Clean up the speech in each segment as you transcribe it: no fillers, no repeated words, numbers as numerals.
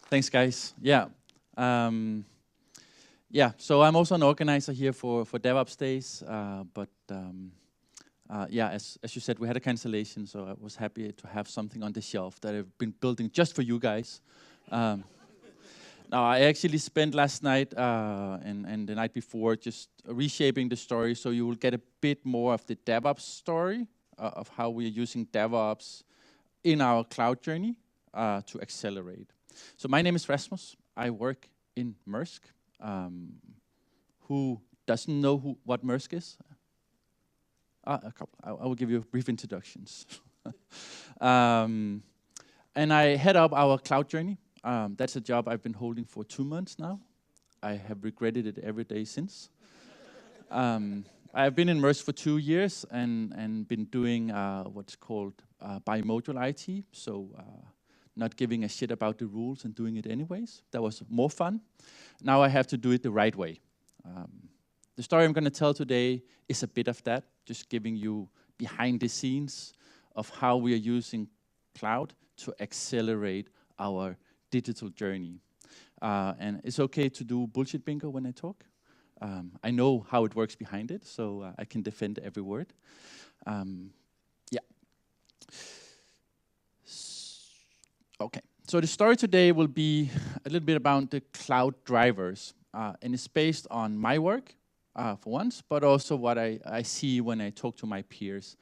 Thanks, guys. Yeah. So I'm also an organizer here for DevOps Days, yeah, as you said, we had a cancellation, so I was happy to have something on the shelf that I've been building just for you guys. Now, I actually spent last night and the night before just reshaping the story, so you will get a bit more of the DevOps story of how we are using DevOps in our cloud journey to accelerate. So my name is Rasmus. I work in Mærsk. Who doesn't know what Mærsk is? A couple. I will give you brief introductions. And I head up our cloud journey. That's a job I've been holding for 2 months now. I have regretted it every day since. I've been in Mærsk for 2 years and been doing what's called bimodal IT, so not giving a shit about the rules and doing it anyways. That was more fun. Now I have to do it the right way. The story I'm going to tell today is a bit of that, just giving you behind the scenes of how we are using cloud to accelerate our digital journey. And it's okay to do bullshit bingo when I talk. I know how it works behind it, so I can defend every word. Yeah. Okay, so the story today will be a little bit about the cloud drivers. And it's based on my work, for once, but also what I see when I talk to my peers,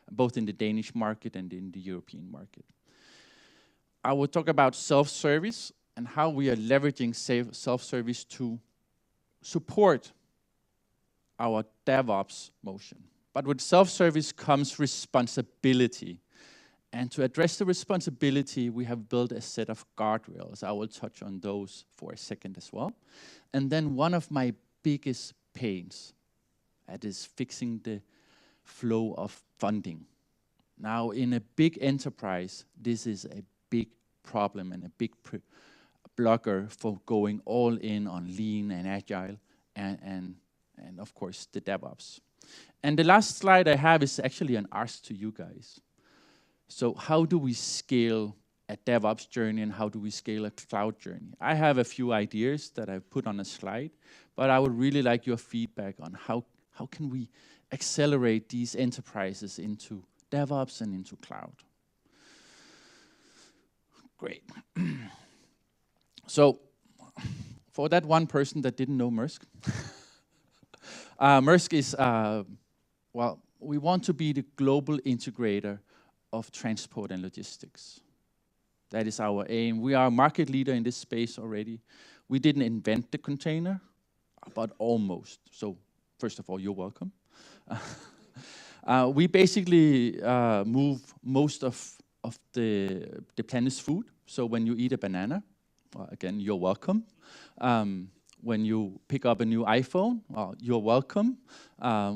both in the Danish market and in the European market. I will talk about self-service and how we are leveraging self-service to support our DevOps motion. But with self-service comes responsibility. And to address the responsibility, we have built a set of guardrails. I will touch on those for a second as well. And then one of my biggest pains, that is fixing the flow of funding. Now, in a big enterprise, this is a big problem and a big blocker for going all in on lean and agile and of course, the DevOps. And the last slide I have is actually an ask to you guys. So how do we scale a DevOps journey and how do we scale a cloud journey? I have a few ideas that I've put on a slide, but I would really like your feedback on how can we accelerate these enterprises into DevOps and into cloud. Great. So for that one person that didn't know Mærsk, Mærsk is, well, we want to be the global integrator of transport and logistics. That is our aim. We are a market leader in this space already. We didn't invent the container, but almost. So first of all, you're welcome. We basically move most of the planet's food. So when you eat a banana, well, again, you're welcome. When you pick up a new iPhone, you're welcome.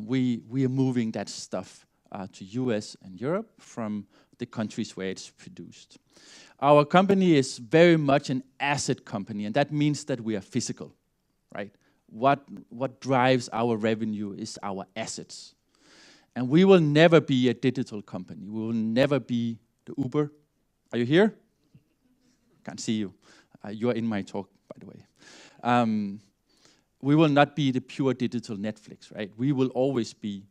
We are moving that stuff to US and Europe from the countries where it's produced. Our company is very much an asset company, and that means that we are physical, right? What drives our revenue is our assets. And we will never be a digital company. We will never be the Uber. Are you here? Can't see you. You're in my talk, by the way. We will not be the pure digital Netflix, right? We will always be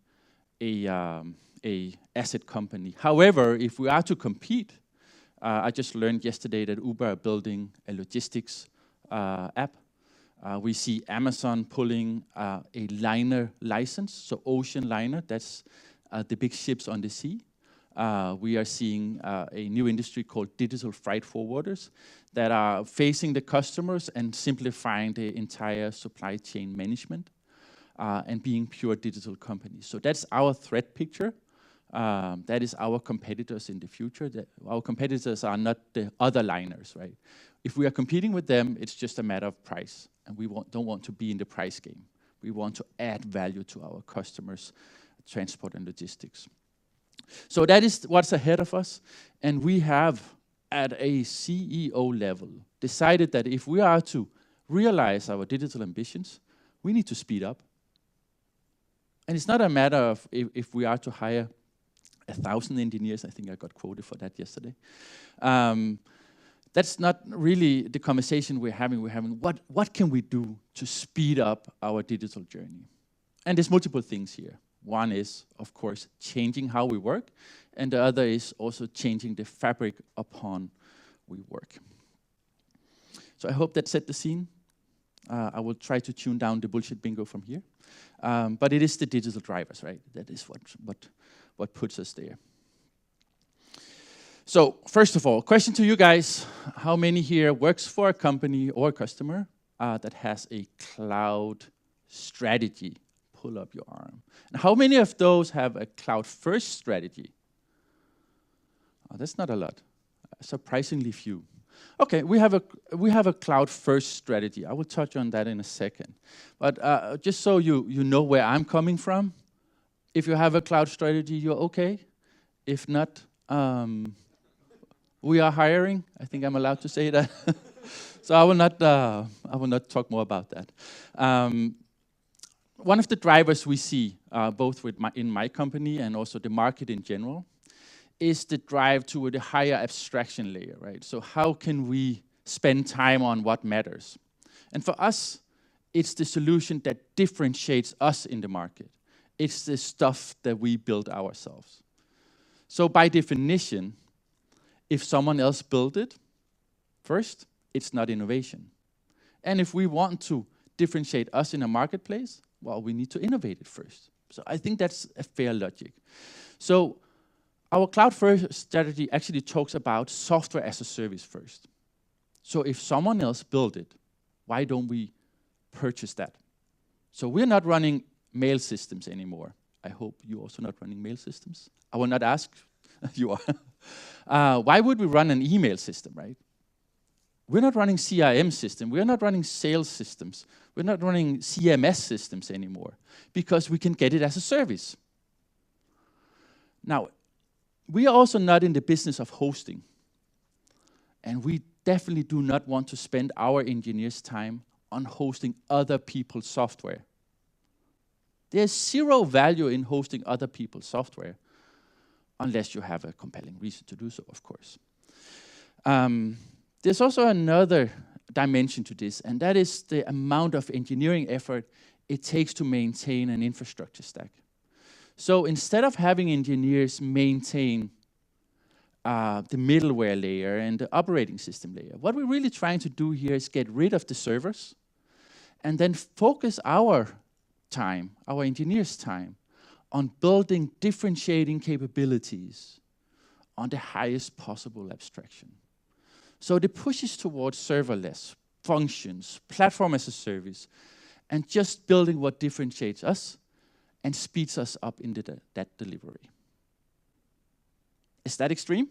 a asset company. However, if we are to compete, I just learned yesterday that Uber are building a logistics app. We see Amazon pulling a liner license, so ocean liner, that's the big ships on the sea. We are seeing a new industry called digital freight forwarders that are facing the customers and simplifying the entire supply chain management and being pure digital companies. So that's our threat picture. That is our competitors in the future. Our competitors are not the other liners, right? If we are competing with them, it's just a matter of price. And we don't want to be in the price game. We want to add value to our customers' transport and logistics. So that is what's ahead of us. And we have, at a CEO level, decided that if we are to realize our digital ambitions, we need to speed up. And it's not a matter of if we are to hire 1,000 engineers. I think I got quoted for that yesterday. that's not really the conversation we're having. We're having, what can we do to speed up our digital journey? And there's multiple things here. One is, of course, changing how we work, and the other is also changing the fabric upon we work. So I hope that set the scene. I will try to tune down the bullshit bingo from here. But it is the digital drivers, right? That is what puts us there. So first of all, question to you guys. How many here works for a company or a customer that has a cloud strategy? Pull up your arm. And how many of those have a cloud-first strategy? Oh, that's not a lot. Surprisingly few. Okay, we have a cloud-first strategy. I will touch on that in a second. But just so you know where I'm coming from, if you have a cloud strategy, you're okay. If not, we are hiring. I think I'm allowed to say that. So I will not talk more about that. One of the drivers we see, both in my company and also the market in general, is the drive toward a higher abstraction layer, right? So how can we spend time on what matters? And for us, it's the solution that differentiates us in the market. It's the stuff that we build ourselves. So by definition, if someone else built it first, it's not innovation. And if we want to differentiate us in a marketplace, well, we need to innovate it first. So I think that's a fair logic. So our cloud-first strategy actually talks about software as a service first. So if someone else built it, why don't we purchase that? So we're not running mail systems anymore. I hope you're also not running mail systems. I will not ask. You are. Why would we run an email system, right? We're not running CRM system. We're not running sales systems. We're not running CMS systems anymore because we can get it as a service. Now, we are also not in the business of hosting. And we definitely do not want to spend our engineers' time on hosting other people's software. There's zero value in hosting other people's software, unless you have a compelling reason to do so, of course. There's also another dimension to this, and that is the amount of engineering effort it takes to maintain an infrastructure stack. So instead of having engineers maintain the middleware layer and the operating system layer, what we're really trying to do here is get rid of the servers and then focus our time, our engineers' time, on building differentiating capabilities on the highest possible abstraction. So the push is towards serverless, functions, platform as a service, and just building what differentiates us and speeds us up into that delivery. Is that extreme?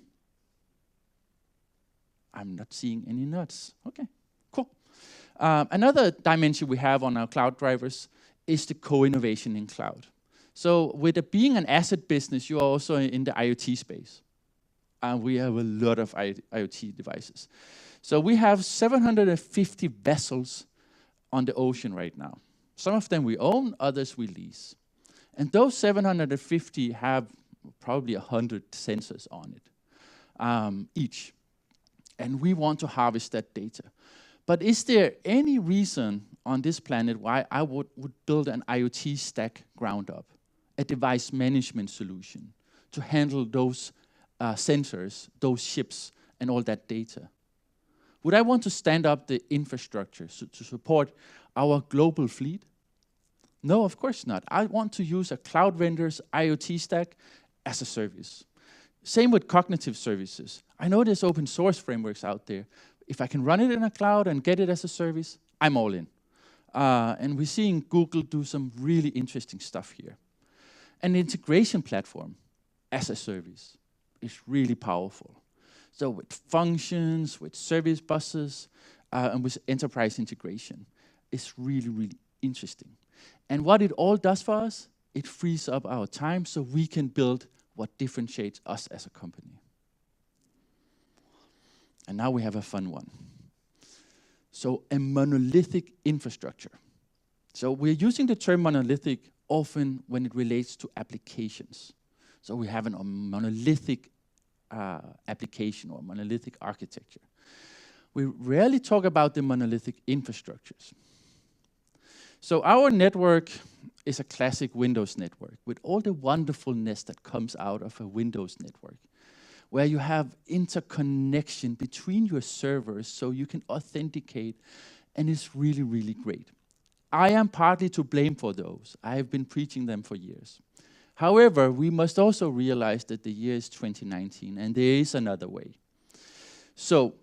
I'm not seeing any nods. Okay, cool. Another dimension we have on our cloud drivers is the co-innovation in cloud. So with it being an asset business, you're also in the IoT space. And we have a lot of IoT devices. So we have 750 vessels on the ocean right now. Some of them we own, others we lease. And those 750 have probably 100 sensors on it, each. And we want to harvest that data. But is there any reason on this planet why I would build an IoT stack ground up, a device management solution to handle those sensors, those ships, and all that data? Would I want to stand up the infrastructure to support our global fleet? No, of course not. I want to use a cloud vendor's IoT stack as a service. Same with cognitive services. I know there's open source frameworks out there. If I can run it in a cloud and get it as a service, I'm all in. And we're seeing Google do some really interesting stuff here. An integration platform as a service is really powerful. So with functions, with service buses, and with enterprise integration, it's really, really interesting. And what it all does for us, it frees up our time so we can build what differentiates us as a company. And now we have a fun one. So a monolithic infrastructure. So we're using the term monolithic often when it relates to applications. So we have a monolithic application or monolithic architecture. we rarely talk about the monolithic infrastructures. So our network is a classic Windows network with all the wonderfulness that comes out of a Windows network, where you have interconnection between your servers so you can authenticate, and it's really, really great. I am partly to blame for those. I have been preaching them for years. However, we must also realize that the year is 2019, and there is another way. So,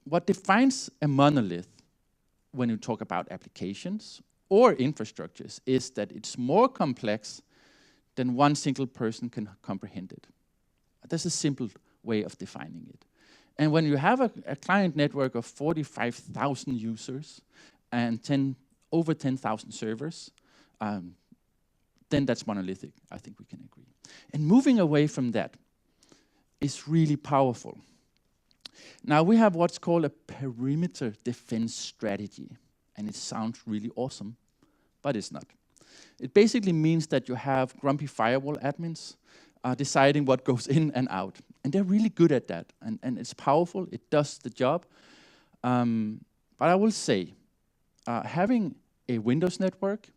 what defines a monolith when you talk about applications or infrastructures is that it's more complex than one single person can comprehend it. That's a simple way of defining it. And when you have a client network of 45,000 users and over 10,000 servers, then that's monolithic. I think we can agree. And moving away from that is really powerful. Now we have what's called a perimeter defense strategy, and it sounds really awesome, but it's not. It basically means that you have grumpy firewall admins deciding what goes in and out, and they're really good at that, and it's powerful, it does the job. But I will say, having a Windows network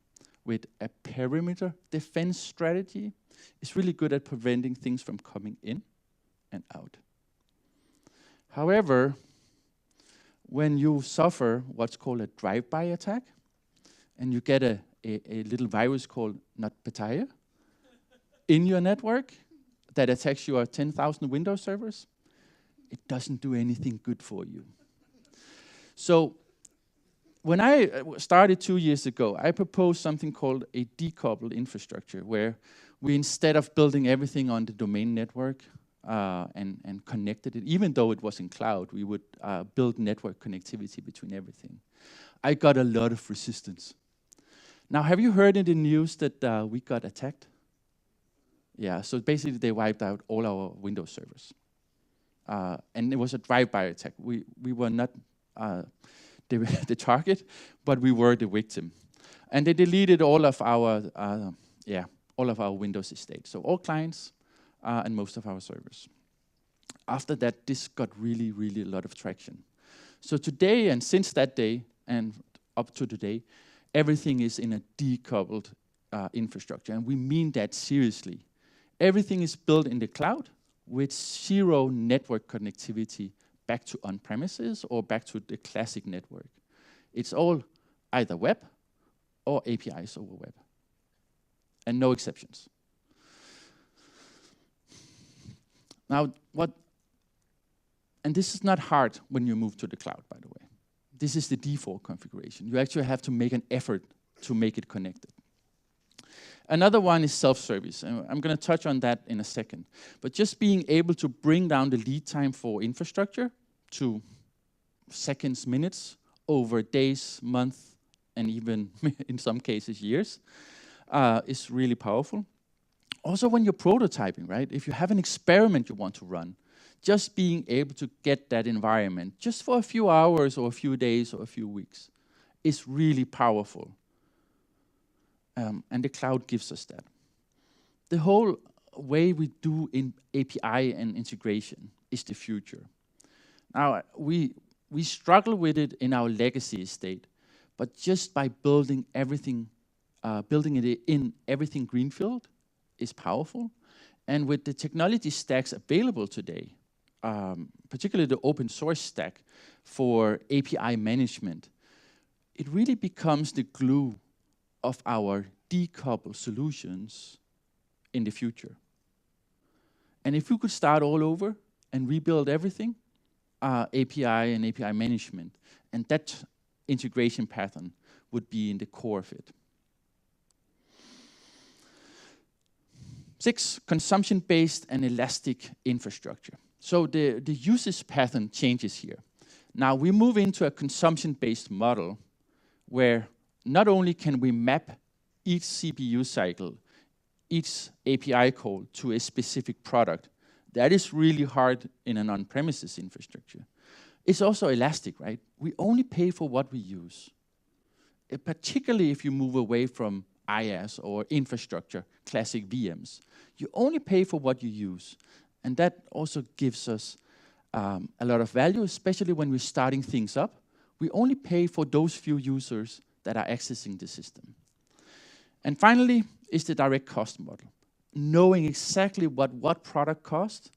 with a perimeter defense strategy is really good at preventing things from coming in and out. However, when you suffer what's called a drive-by attack, and you get a little virus called NotPetya in your network that attacks your 10,000 Windows servers, it doesn't do anything good for you. So when I started 2 years ago, I proposed something called a decoupled infrastructure, where we, instead of building everything on the domain network and connected it, even though it was in cloud, we would build network connectivity between everything. I got a lot of resistance. Now, have you heard in the news that we got attacked? Yeah, so basically they wiped out all our Windows servers. And it was a drive-by attack. We were not the target, but we were the victim. And they deleted all of our Windows estate. So all clients and most of our servers. After that, this got really, really a lot of traction. So today, and since that day, and up to today, everything is in a decoupled infrastructure, and we mean that seriously. Everything is built in the cloud with zero network connectivity back to on-premises or back to the classic network. It's all either web or APIs over web, and no exceptions. Now, and this is not hard when you move to the cloud, by the way. This is the default configuration. You actually have to make an effort to make it connected. Another one is self-service, and I'm going to touch on that in a second. But just being able to bring down the lead time for infrastructure to seconds, minutes, over days, months, and even in some cases years, is really powerful. Also when you're prototyping, right? If you have an experiment you want to run, just being able to get that environment just for a few hours or a few days or a few weeks is really powerful. And the cloud gives us that. The whole way we do in API and integration is the future. Now, we struggle with it in our legacy estate, but just by building everything, building it in everything greenfield is powerful. And with the technology stacks available today, particularly the open source stack for API management, it really becomes the glue of our decoupled solutions in the future. And if we could start all over and rebuild everything, API and API management, and that integration pattern would be in the core of it. 6, consumption-based and elastic infrastructure. So the usage pattern changes here. Now we move into a consumption-based model where not only can we map each CPU cycle, each API call to a specific product. That is really hard in an on-premises infrastructure. It's also elastic, right? We only pay for what we use. Particularly if you move away from IaaS or infrastructure, classic VMs. You only pay for what you use. And that also gives us a lot of value, especially when we're starting things up. We only pay for those few users that are accessing the system. And finally, is the direct cost model. Knowing exactly what product costs,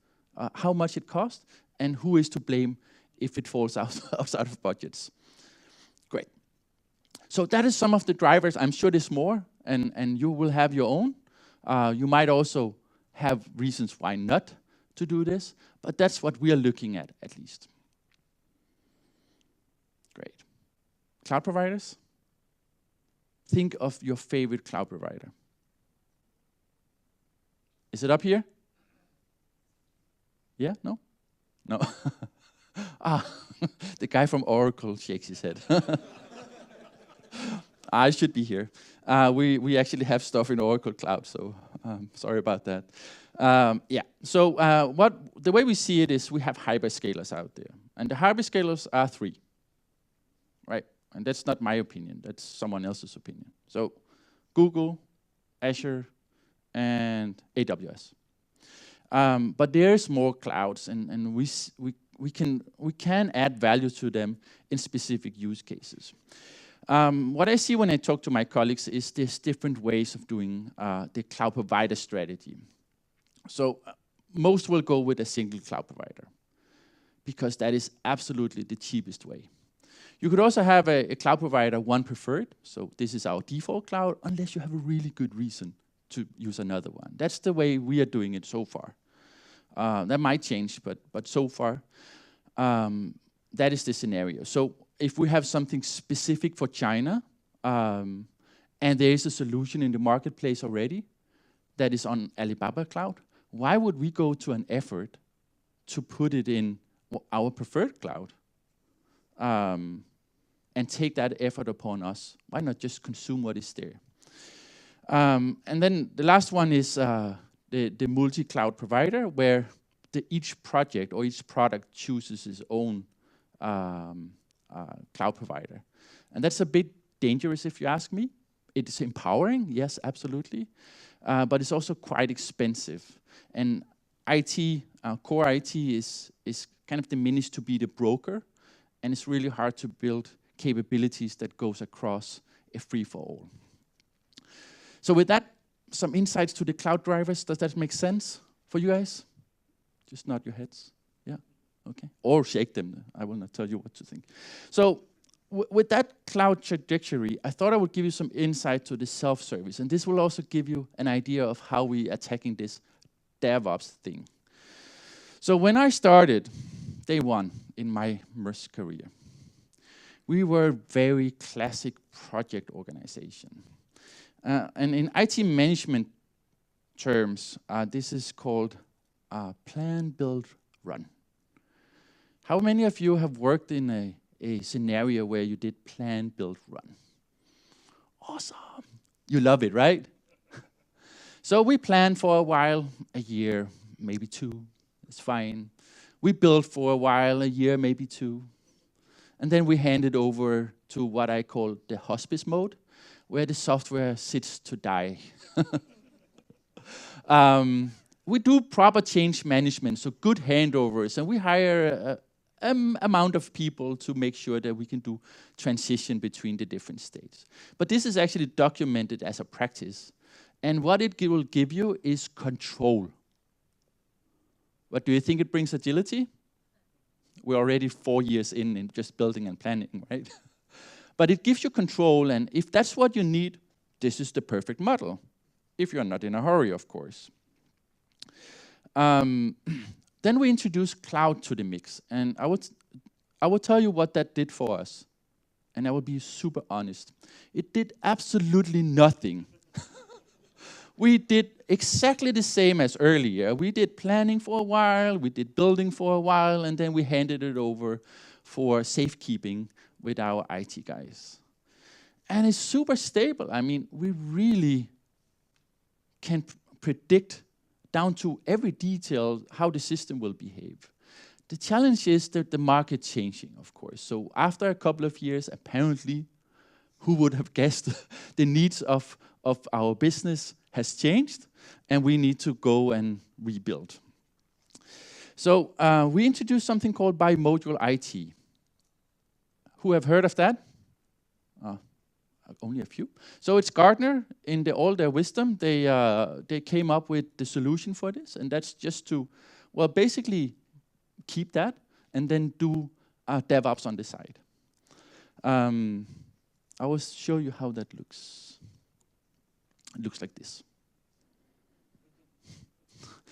how much it costs, and who is to blame if it falls outside of budgets. Great. So that is some of the drivers. I'm sure there's more, and you will have your own. You might also have reasons why not to do this, but that's what we are looking at least. Great. Cloud providers? Think of your favorite cloud provider. Is it up here? Yeah? No? No. The guy from Oracle shakes his head. I should be here. We actually have stuff in Oracle Cloud, so sorry about that. Yeah. So the way we see it is we have hyperscalers out there, and the hyperscalers are 3, right? And that's not my opinion. That's someone else's opinion. So Google, Azure, and AWS. But there's more clouds, and we can add value to them in specific use cases. What I see when I talk to my colleagues is there's different ways of doing the cloud provider strategy. So most will go with a single cloud provider because that is absolutely the cheapest way. You could also have a cloud provider, one preferred. So this is our default cloud, unless you have a really good reason to use another one. That's the way we are doing it so far. That might change, but so far, that is the scenario. So if we have something specific for China, and there is a solution in the marketplace already that is on Alibaba Cloud, why would we go to an effort to put it in our preferred cloud and take that effort upon us? Why not just consume what is there? And then the last one is the multi-cloud provider, where each project or each product chooses its own cloud provider. And that's a bit dangerous if you ask me. It is empowering, yes, absolutely, but it's also quite expensive. And IT, core IT is kind of diminished to be the broker, and it's really hard to build capabilities that goes across a free-for-all. So with that, some insights to the cloud drivers. Does that make sense for you guys? Just nod your heads. Yeah, okay. Or shake them. I will not tell you what to think. So with that cloud trajectory, I thought I would give you some insight to the self-service. And this will also give you an idea of how we are attacking this DevOps thing. So when I started, day 1 in my Mærsk career, we were a very classic project organization. And in IT management terms, this is called plan, build, run. How many of you have worked in a scenario where you did plan, build, run? Awesome. You love it, right? So we planned for a while, a year, maybe 2. It's fine. We built for a while, a year, maybe 2. And then we handed over to what I call the hospice mode, where the software sits to die. We do proper change management, so good handovers, and we hire an amount of people to make sure that we can do transition between the different states. But this is actually documented as a practice, and what it will give you is control. But do you think it brings agility? We're already 4 years in just building and planning, right? But it gives you control, and if that's what you need, this is the perfect model. If you're not in a hurry, of course. Then we introduced cloud to the mix, and I would tell you what that did for us, and I will be super honest. It did absolutely nothing. We did exactly the same as earlier. We did planning for a while, we did building for a while, and then we handed it over for safekeeping with our IT guys. And it's super stable. I mean, we really can predict down to every detail how the system will behave. The challenge is that the market changing, of course. So after a couple of years, apparently, who would have guessed the needs of our business has changed, and we need to go and rebuild. So we introduced something called bimodal IT. Who have heard of that? Only a few. So it's Gartner, in all their wisdom, they came up with the solution for this, and that's just to, well, basically keep that and then do DevOps on the side. I will show you how that looks. It looks like this.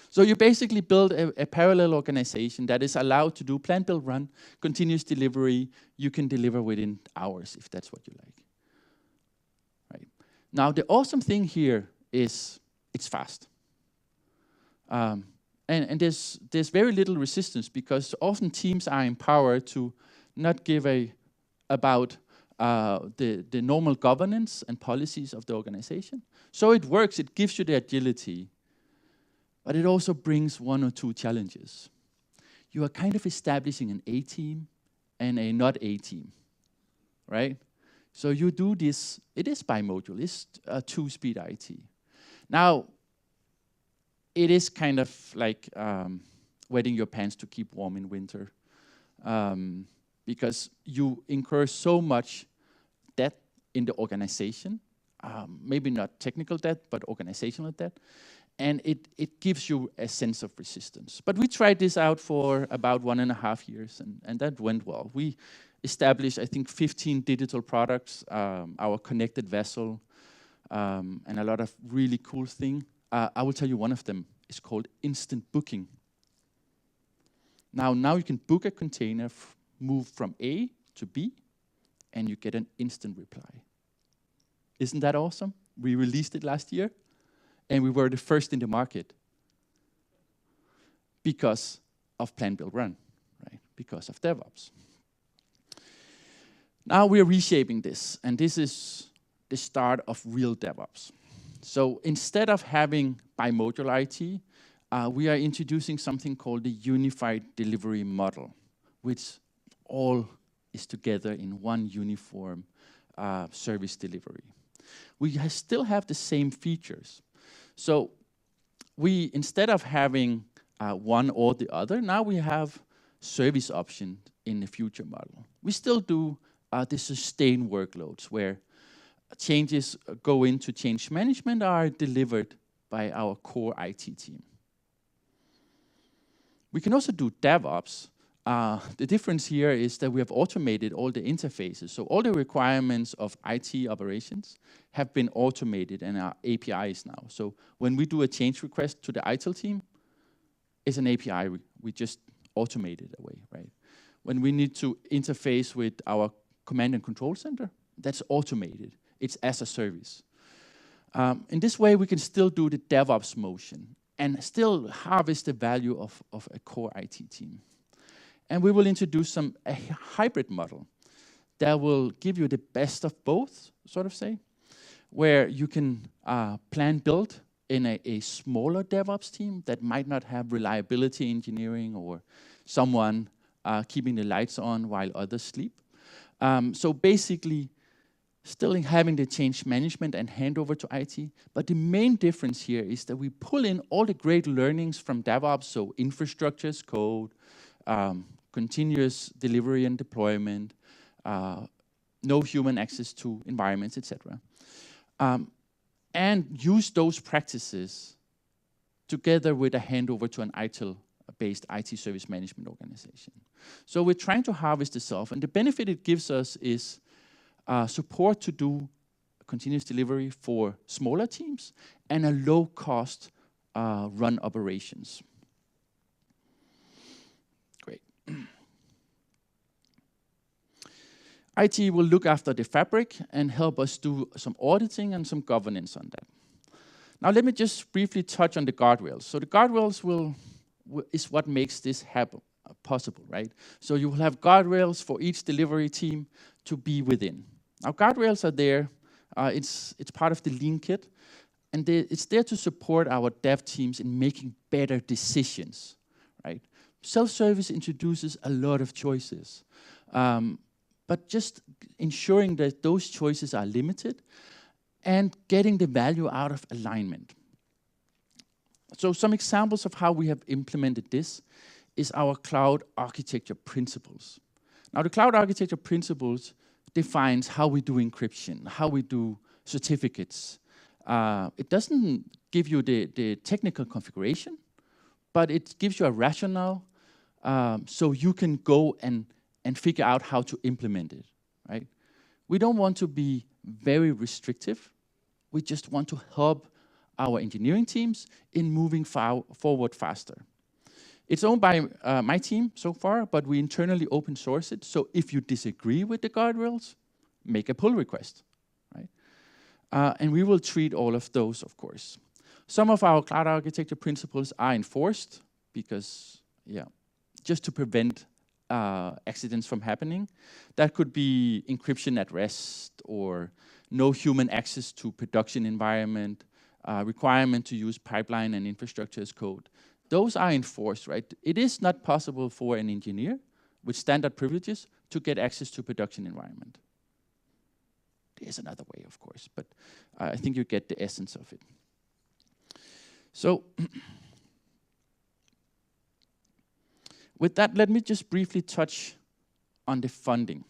So you basically build a parallel organization that is allowed to do plan, build, run, continuous delivery. You can deliver within hours if that's what you like. Right. Now the awesome thing here is it's fast. And there's very little resistance because often teams are empowered to not give about the normal governance and policies of the organization. So it works, it gives you the agility, but it also brings one or two challenges. You are kind of establishing an A team and a not A team, right? So you do this, it is bimodal, it's a two-speed IT. Now, it is kind of like wetting your pants to keep warm in winter because you incur so much debt in the organization, maybe not technical debt, but organizational debt, and it gives you a sense of resistance. But we tried this out for about 1.5 years, and that went well. We established, I think, 15 digital products, our connected vessel, and a lot of really cool things. I will tell you one of them is called instant booking. Now you can book a container, move from A to B, and you get an instant reply. Isn't that awesome? We released it last year, and we were the first in the market because of plan, build, run, right? Because of DevOps. Now we are reshaping this, and this is the start of real DevOps. So instead of having bimodal IT, we are introducing something called the unified delivery model, which all is together in one uniform service delivery. We still have the same features. So we, instead of having one or the other, now we have service options in the future model. We still do the sustain workloads where changes go into change management are delivered by our core IT team. We can also do DevOps. The difference here is that we have automated all the interfaces. So all the requirements of IT operations have been automated and are APIs now. So when we do a change request to the ITIL team, it's an API. We just automate it away, right? When we need to interface with our command and control center, that's automated. It's as a service. In this way, we can still do the DevOps motion and still harvest the value of a core IT team. And we will introduce a hybrid model that will give you the best of both, sort of say, where you can plan build in a smaller DevOps team that might not have reliability engineering or someone keeping the lights on while others sleep. So basically, still having the change management and handover to IT, but the main difference here is that we pull in all the great learnings from DevOps, so infrastructure as code, continuous delivery and deployment, no human access to environments, etc. And use those practices together with a handover to an ITIL-based IT service management organization. So we're trying to harvest this off, and the benefit it gives us is support to do continuous delivery for smaller teams and a low-cost run operations. Great. IT will look after the fabric and help us do some auditing and some governance on that. Now let me just briefly touch on the guardrails. So the guardrails is what makes this happen, possible, right? So you will have guardrails for each delivery team to be within. Now guardrails are there. It's part of the Lean Kit, and it's there to support our dev teams in making better decisions, right? Self-service introduces a lot of choices, but just ensuring that those choices are limited and getting the value out of alignment. So some examples of how we have implemented this is our cloud architecture principles. Now, the cloud architecture principles defines how we do encryption, how we do certificates. It doesn't give you the technical configuration, but it gives you a rationale so you can go and figure out how to implement it, right? We don't want to be very restrictive. We just want to help our engineering teams in moving forward faster. It's owned by my team so far, but we internally open source it. So if you disagree with the guardrails, make a pull request, right? And we will treat all of those, of course. Some of our cloud architecture principles are enforced because, just to prevent accidents from happening. That could be encryption at rest or no human access to production environment, requirement to use pipeline and infrastructure as code. Those are enforced, right? It is not possible for an engineer with standard privileges to get access to production environment. There's another way, of course, but I think you get the essence of it. So, with that, let me just briefly touch on the funding.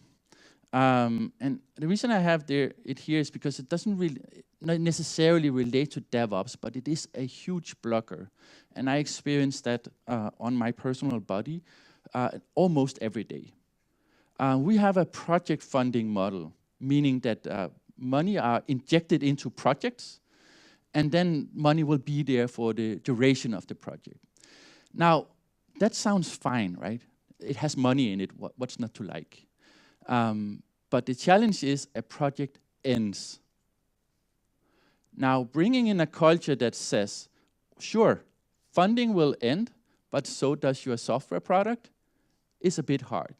And the reason I have it here is because it doesn't really not necessarily relate to DevOps, but it is a huge blocker. And I experience that on my personal body almost every day. We have a project funding model, meaning that money are injected into projects, and then money will be there for the duration of the project. Now, that sounds fine, right? It has money in it, what's not to like? But the challenge is a project ends. Now, bringing in a culture that says, sure, funding will end, but so does your software product, is a bit hard.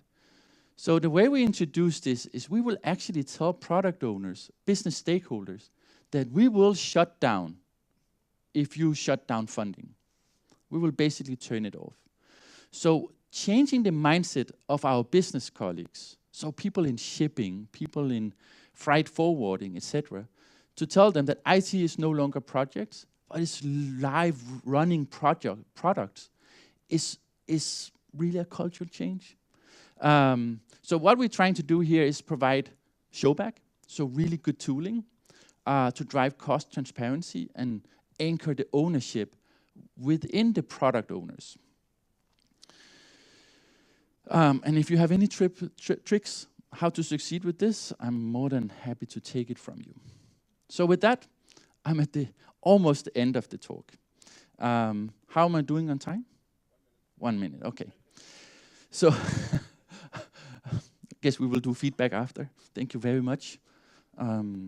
So the way we introduce this is we will actually tell product owners, business stakeholders, that we will shut down if you shut down funding. We will basically turn it off. So changing the mindset of our business colleagues, so people in shipping, people in freight forwarding, etc., to tell them that IT is no longer projects, but it's live running products, is really a cultural change. So what we're trying to do here is provide showback, so really good tooling to drive cost transparency and anchor the ownership within the product owners. And if you have any tricks how to succeed with this, I'm more than happy to take it from you. So with that, I'm at the almost end of the talk. How am I doing on time? 1 minute, okay. So, I guess we will do feedback after. Thank you very much. Well,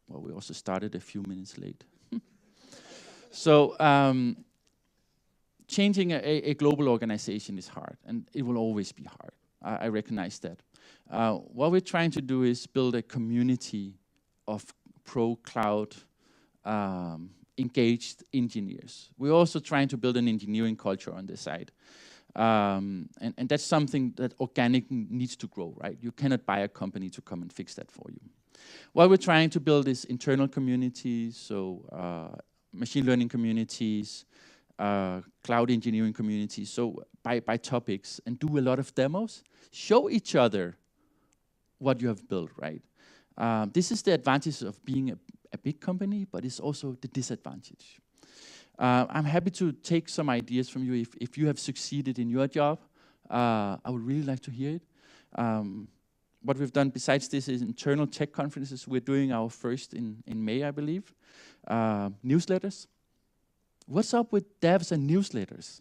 we also started a few minutes late. So, changing a global organization is hard, and it will always be hard. I recognize that. What we're trying to do is build a community of pro-cloud engaged engineers. We're also trying to build an engineering culture on this side. And that's something that organic needs to grow, right? You cannot buy a company to come and fix that for you. What we're trying to build is internal communities, so machine learning communities, cloud engineering communities, so by topics, and do a lot of demos. Show each other what you have built, right? This is the advantage of being a big company, but it's also the disadvantage. I'm happy to take some ideas from you if you have succeeded in your job. I would really like to hear it. What we've done besides this is internal tech conferences. We're doing our first in May, I believe. Newsletters. What's up with devs and newsletters?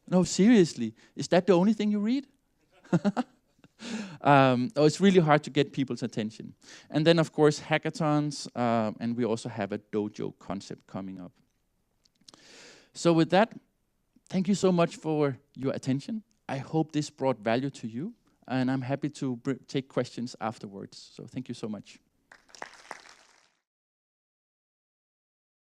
No, seriously, is that the only thing you read? It's really hard to get people's attention. And then, of course, hackathons, and we also have a dojo concept coming up. So with that, thank you so much for your attention. I hope this brought value to you, and I'm happy to take questions afterwards. So thank you so much.